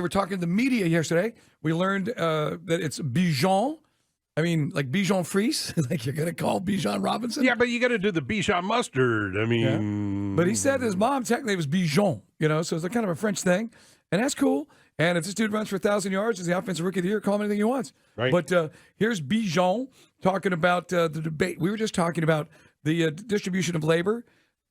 were talking to the media yesterday. We learned that it's Bijan. I mean, like Bijan Fricke, like you're going to call Bijan Robinson? Yeah, but you got to do the Bijan mustard. I mean. Yeah. But he said his mom technically was Bijan, so it's kind of a French thing. And that's cool. And if this dude runs for 1,000 yards as the offensive rookie of the year, call him anything he wants. Right. But here's Bijan talking about the debate. We were just talking about the distribution of labor.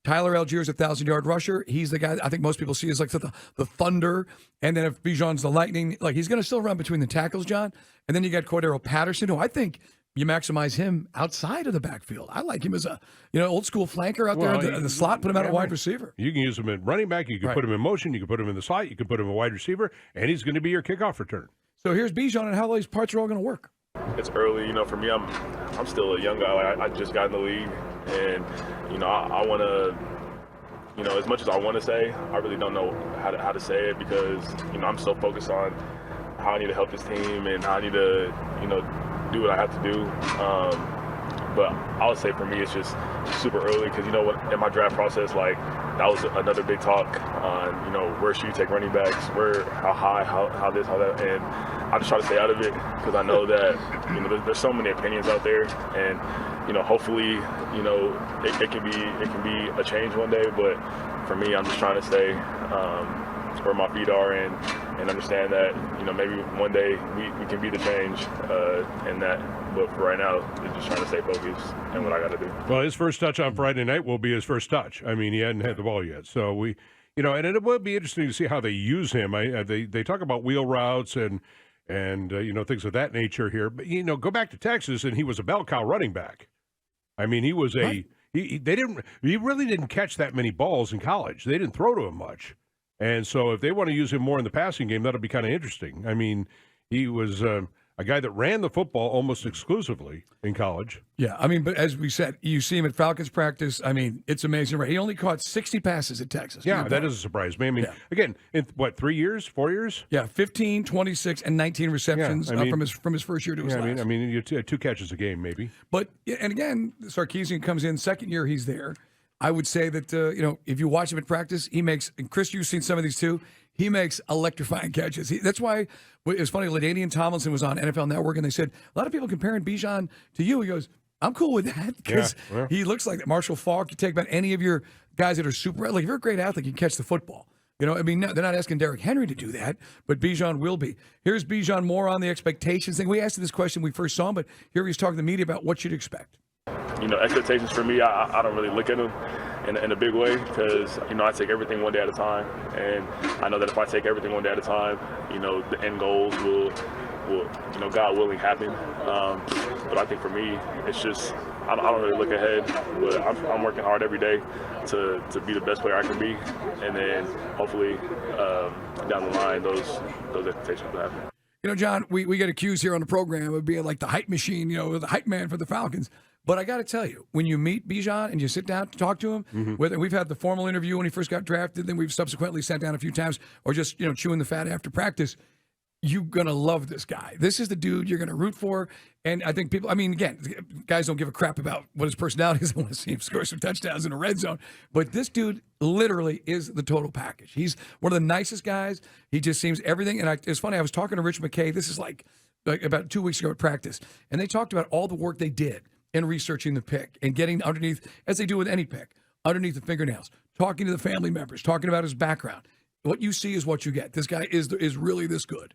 Tyler Algier's a 1,000-yard rusher. He's the guy I think most people see as like the thunder. And then if Bijan's the lightning, like he's going to still run between the tackles, John. And then you got Cordero Patterson, who I think you maximize him outside of the backfield. I like him as a old school flanker out there in the slot. Put him out a wide receiver. You can use him at running back. You can put him in motion. You can put him in the slot. You can put him in wide receiver, and he's going to be your kickoff return. So here's Bijan and how these parts are all going to work. It's early, for me. I'm still a young guy. I just got in the league, and I want to. As much as I want to say, I really don't know how to say it because, I'm so focused on how I need to help this team and how I need to, do what I have to do. But I would say for me, it's just super early because, in my draft process, like, that was another big talk on, where should you take running backs, how high, how this, how that. And I just try to stay out of it because I know that, there's so many opinions out there. And, hopefully, it can be a change one day. But for me, I'm just trying to stay where my feet are and understand that, maybe one day we can be the change in that. But for right now, it's just trying to stay focused and what I got to do. Well, his first touch on Friday night will be his first touch. I mean, he hadn't had the ball yet. So and it will be interesting to see how they use him. They talk about wheel routes and things of that nature here. But, go back to Texas, and he was a bell cow running back. I mean, he was he really didn't catch that many balls in college. They didn't throw to him much. And so if they want to use him more in the passing game, that'll be kind of interesting. I mean, he was a guy that ran the football almost exclusively in college. Yeah, I mean, but as we said, you see him at Falcons practice. I mean, it's amazing. Right? He only caught 60 passes at Texas. Yeah, that doesn't surprise me. I mean, again, in 3 years, 4 years? Yeah, 15, 26, and 19 receptions from his first year to his last. I mean, you had 2 catches a game, maybe. But, and again, Sarkisian comes in, second year he's there. I would say that, if you watch him at practice, he makes, and Chris, you've seen some of these too, he makes electrifying catches. That's why it was funny, LaDainian Tomlinson was on NFL Network, and they said, a lot of people comparing Bijan to you. He goes, I'm cool with that because he looks like that. Marshall Faulk, you take about any of your guys that are super, like if you're a great athlete, you can catch the football. I mean, they're not asking Derrick Henry to do that, but Bijan will be. Here's Bijan more on the expectations thing. We asked him this question when we first saw him, but here he's talking to the media about what you'd expect. Expectations for me, I don't really look at them in a big way because, I take everything one day at a time. And I know that if I take everything one day at a time, the end goals will God willing, happen. But I think for me, it's just, I don't really look ahead, but I'm working hard every day to be the best player I can be. And then hopefully down the line, those expectations will happen. John, we get accused here on the program of being like the hype machine, the hype man for the Falcons. But I got to tell you, when you meet Bijan and you sit down to talk to him, whether we've had the formal interview when he first got drafted, then we've subsequently sat down a few times, or just chewing the fat after practice, you're gonna love this guy. This is the dude you're gonna root for. And I think people, I mean, again, guys don't give a crap about what his personality is. I want to see him score some touchdowns in a red zone. But this dude literally is the total package. He's one of the nicest guys. He just seems everything. And it's funny, I was talking to Rich McKay. This is like about 2 weeks ago at practice, and they talked about all the work they did in researching the pick and getting underneath, as they do with any pick, underneath the fingernails, talking to the family members, talking about his background. What you see is what you get. This guy is really this good.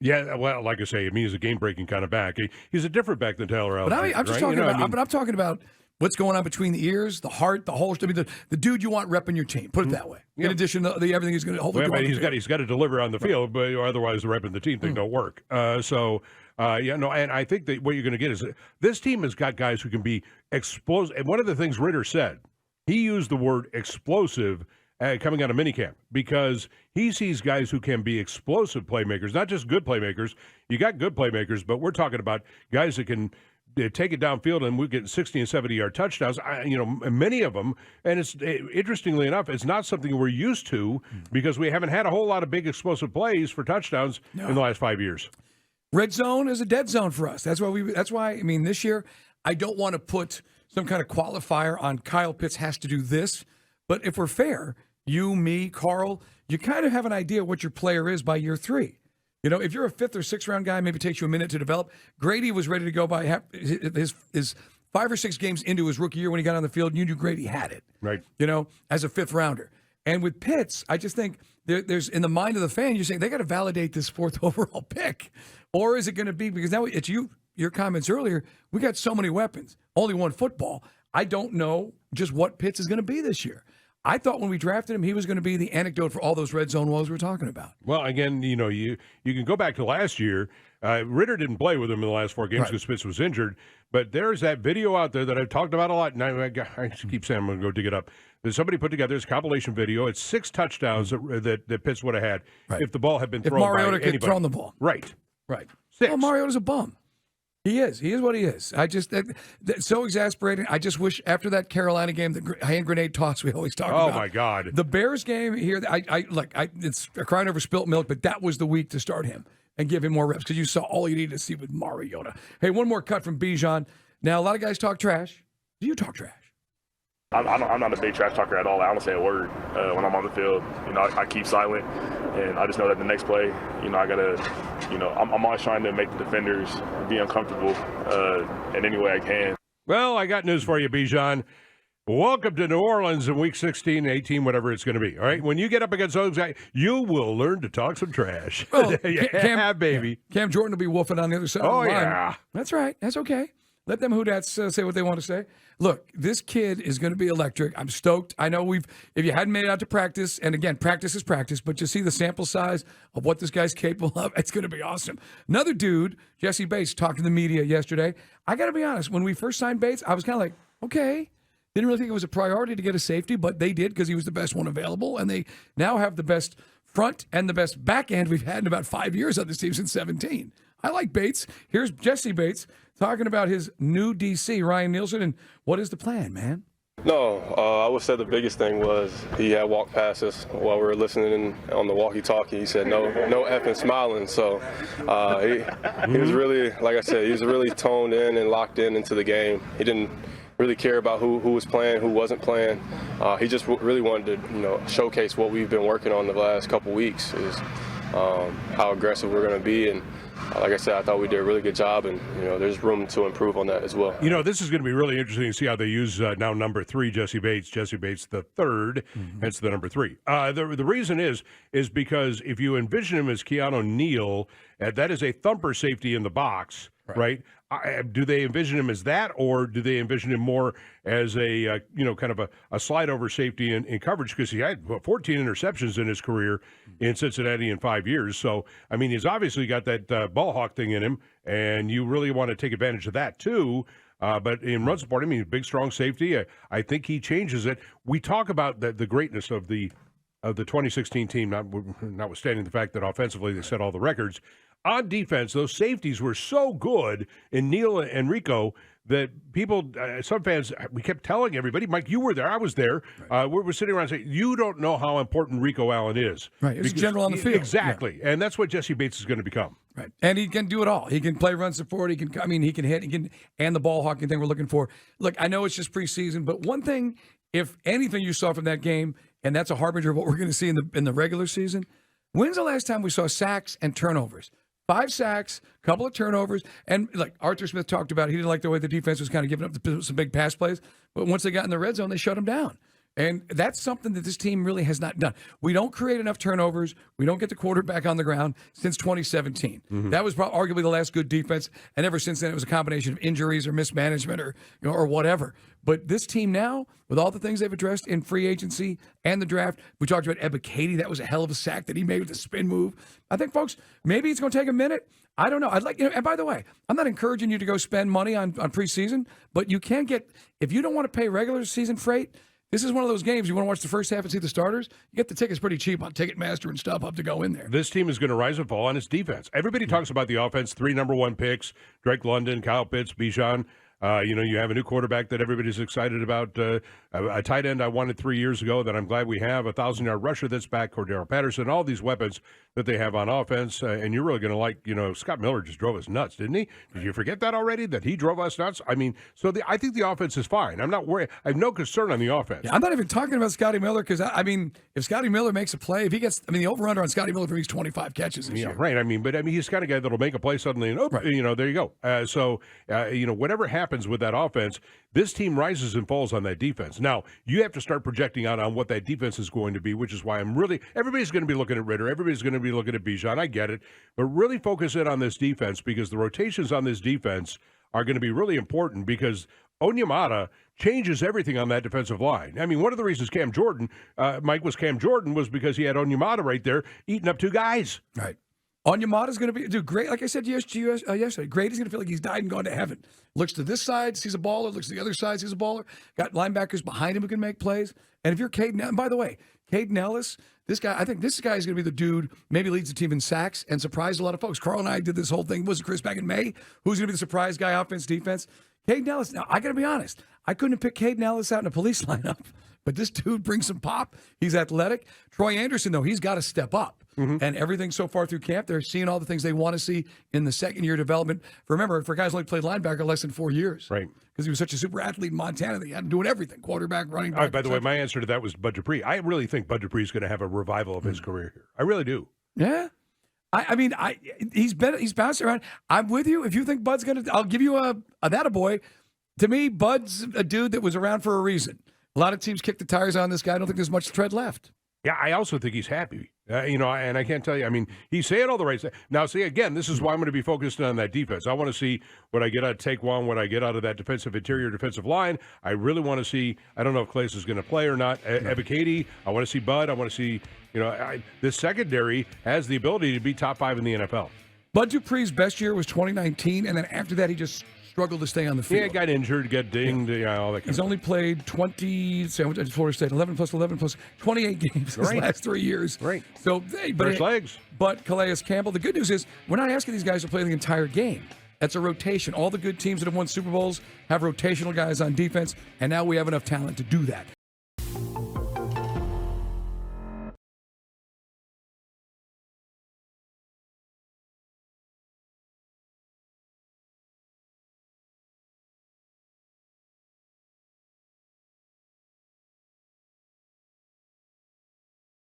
Yeah, well, like I say, I mean, he's a game-breaking kind of back. He's a different back than Tyler Algier. But I'm just talking about. But I'm talking about what's going on between the ears, the heart, the whole. I mean, the dude you want repping your team. Put it that way. In addition to everything he's going to hopefully. Well, he's got to deliver on the field, but otherwise the repping the team thing don't work. And I think that what you're going to get is this team has got guys who can be explosive. And one of the things Ritter said, he used the word explosive. Coming out of minicamp, because he sees guys who can be explosive playmakers, not just good playmakers. You got good playmakers, but we're talking about guys that can take it downfield and we get 60 and 70-yard touchdowns. Many of them, and it's interestingly enough, it's not something we're used to because we haven't had a whole lot of big explosive plays for touchdowns in the last 5 years. Red zone is a dead zone for us. That's why. I mean, this year I don't want to put some kind of qualifier on Kyle Pitts has to do this, but if we're fair. You, me, Carl, you kind of have an idea what your player is by year 3. You know, if you're a 5th or 6th round guy, maybe it takes you a minute to develop. Grady was ready to go by his 5 or 6 games into his rookie year when he got on the field. And you knew Grady had it, right? You know, as a 5th rounder. And with Pitts, I just think there's in the mind of the fan, you're saying they got to validate this 4th overall pick, or is it going to be because now it's your comments earlier? We got so many weapons, only one football. I don't know just what Pitts is going to be this year. I thought when we drafted him, he was going to be the anecdote for all those red zone woes we're talking about. Well, again, you know, you can go back to last year. Ritter didn't play with him in the last 4 games because Pitts was injured. But there's that video out there that I've talked about a lot. And I keep saying I'm going to go dig it up. There's somebody put together this compilation video. It's 6 touchdowns that Pitts would have had if the ball had been thrown by anybody. If Mariota could thrown the ball. Right. 6. Well, Mariota's a bum. He is. He is what he is. I just that's so exasperating. I just wish after that Carolina game, the hand grenade toss we always talk about. Oh my God! The Bears game here, it's crying over spilt milk, but that was the week to start him and give him more reps because you saw all you needed to see with Mariota. Hey, one more cut from Bijan. Now a lot of guys talk trash. Do you talk trash? I'm not a big trash talker at all. I don't say a word when I'm on the field. You know, I keep silent, and I just know that the next play, you know, I gotta, you know, I'm always trying to make the defenders be uncomfortable in any way I can. Well, I got news for you, Bijan. Welcome to New Orleans in Week 16, 18, whatever it's going to be. All right, when you get up against those guys, you will learn to talk some trash. Well, baby. Cam Jordan will be woofing on the other side. Oh of the line. Yeah, that's right. That's okay. Let them Whodats say what they want to say. Look, this kid is going to be electric. I'm stoked. I know if you hadn't made it out to practice, and again, practice is practice, but you see the sample size of what this guy's capable of, it's going to be awesome. Another dude, Jesse Bates, talked to the media yesterday. I got to be honest, when we first signed Bates, I was kind of like, okay. Didn't really think it was a priority to get a safety, but they did because he was the best one available, and they now have the best front and the best back end we've had in about 5 years on this team since 17. I like Bates. Here's Jesse Bates talking about his new DC, Ryan Nielsen, and what is the plan, man? No, I would say the biggest thing was he had walked past us while we were listening on the walkie-talkie. He said, no effing smiling. So he was really, like I said, he was really toned in and locked into the game. He didn't really care about who was playing, who wasn't playing. He just really wanted to, showcase what we've been working on the last couple weeks, is how aggressive we're going to be. And like I said, I thought we did a really good job, and there's room to improve on that as well. This is going to be really interesting to see how they use now number 3, Jesse Bates the third, hence the number 3. The reason is because if you envision him as Keanu Neal, that is a thumper safety in the box, right? Do they envision him as that, or do they envision him more as a kind of a slide over safety in coverage? Because he had 14 interceptions in his career in Cincinnati in 5 years. So I mean, he's obviously got that ball hawk thing in him, and you really want to take advantage of that too. But in run support, I mean, big strong safety. I think he changes it. We talk about the greatness of the 2016 team, notwithstanding the fact that offensively they set all the records. On defense, those safeties were so good in Neal and Rico that people, some fans, we kept telling everybody, Mike, you were there, I was there. Right. We're sitting around saying, you don't know how important Rico Allen is. Right, he's general on the field. Exactly, yeah. And that's what Jesse Bates is going to become. Right, and he can do it all. He can play run support. He can hit. And the ball hawking thing we're looking for. Look, I know it's just preseason, but one thing, if anything, you saw from that game, and that's a harbinger of what we're going to see in the regular season. When's the last time we saw sacks and turnovers? 5 sacks, couple of turnovers, and like Arthur Smith talked about, he didn't like the way the defense was kind of giving up some big pass plays. But once they got in the red zone, they shut them down. And that's something that this team really has not done. We don't create enough turnovers. We don't get the quarterback on the ground since 2017. Mm-hmm. That was arguably the last good defense. And ever since then, it was a combination of injuries or mismanagement or whatever. But this team now, with all the things they've addressed in free agency and the draft, we talked about Ebiketie. That was a hell of a sack that he made with the spin move. I think, folks, maybe it's going to take a minute. I don't know. I'd like, and by the way, I'm not encouraging you to go spend money on preseason, but you can get, if you don't want to pay regular season freight, this is one of those games you want to watch the first half and see the starters. You get the tickets pretty cheap on Ticketmaster and stuff up to go in there. This team is going to rise and fall on its defense. Everybody talks about the offense, 3 number 1 picks, Drake London, Kyle Pitts, Bijan. You have a new quarterback that everybody's excited about. A tight end I wanted 3 years ago that I'm glad we have. A 1,000-yard rusher that's back. Cordero Patterson. All these weapons that they have on offense. And you're really going to like, Scott Miller just drove us nuts, didn't he? Did you forget that already? That he drove us nuts? I mean, I think the offense is fine. I'm not worried. I have no concern on the offense. Yeah, I'm not even talking about Scotty Miller because, if Scotty Miller makes a play, if he gets, the over-under on Scotty Miller for these 25 catches this year. Right. He's kind of guy that'll make a play suddenly and, there you go. Whatever happens with that offense, this team rises and falls on that defense. Now, you have to start projecting out on what that defense is going to be, which is why everybody's going to be looking at Ritter. Everybody's going to be looking at Bijan. I get it. But really focus in on this defense because the rotations on this defense are going to be really important because Onyemata changes everything on that defensive line. One of the reasons Mike was Cam Jordan was because he had Onyemata right there eating up two guys. Right. Onyemata's going to be great. Like I said yesterday, great. He's going to feel like he's died and gone to heaven. Looks to this side, sees a baller. Looks to the other side, sees a baller. Got linebackers behind him who can make plays. And if you're Caden, and by the way, Caden Ellis, I think this guy is going to be the dude, maybe leads the team in sacks and surprised a lot of folks. Carl and I did this whole thing. Wasn't Chris back in May? Who's going to be the surprise guy, offense, defense? Caden Ellis. Now, I got to be honest. I couldn't have picked Caden Ellis out in a police lineup. But this dude brings some pop. He's athletic. Troy Anderson, though, he's got to step up. Mm-hmm. And everything so far through camp, they're seeing all the things they want to see in the second-year development. Remember, for guys who only played linebacker less than 4 years. Right. Because he was such a super athlete in Montana that he had him doing everything, quarterback, running back. All right, by the way, my answer to that was Bud Dupree. I really think Bud Dupree is going to have a revival of his career here. I really do. Yeah. He's bounced around. I'm with you. If you think Bud's going to, I'll give you a that a boy. To me, Bud's a dude that was around for a reason. A lot of teams kick the tires on this guy. I don't think there's much tread left. Yeah, I also think he's happy. And I can't tell you. He's saying all the right stuff. Now, see, again, this is why I'm going to be focused on that defense. I want to see what I get out of Taekwon, what I get out of that interior defensive line. I really want to see, I don't know if Clay is going to play or not. Ebiketie, I want to see Bud. I want to see, this secondary has the ability to be top 5 in the NFL. Bud Dupree's best year was 2019, and then after that, he just struggled to stay on the field. Yeah, got injured, got dinged, all that kind He's only played 20, say, Florida State, 11 plus 28 games his last 3 years. Right. So, First legs. But Calais Campbell, the good news is, we're not asking these guys to play the entire game. That's a rotation. All the good teams that have won Super Bowls have rotational guys on defense, and now we have enough talent to do that.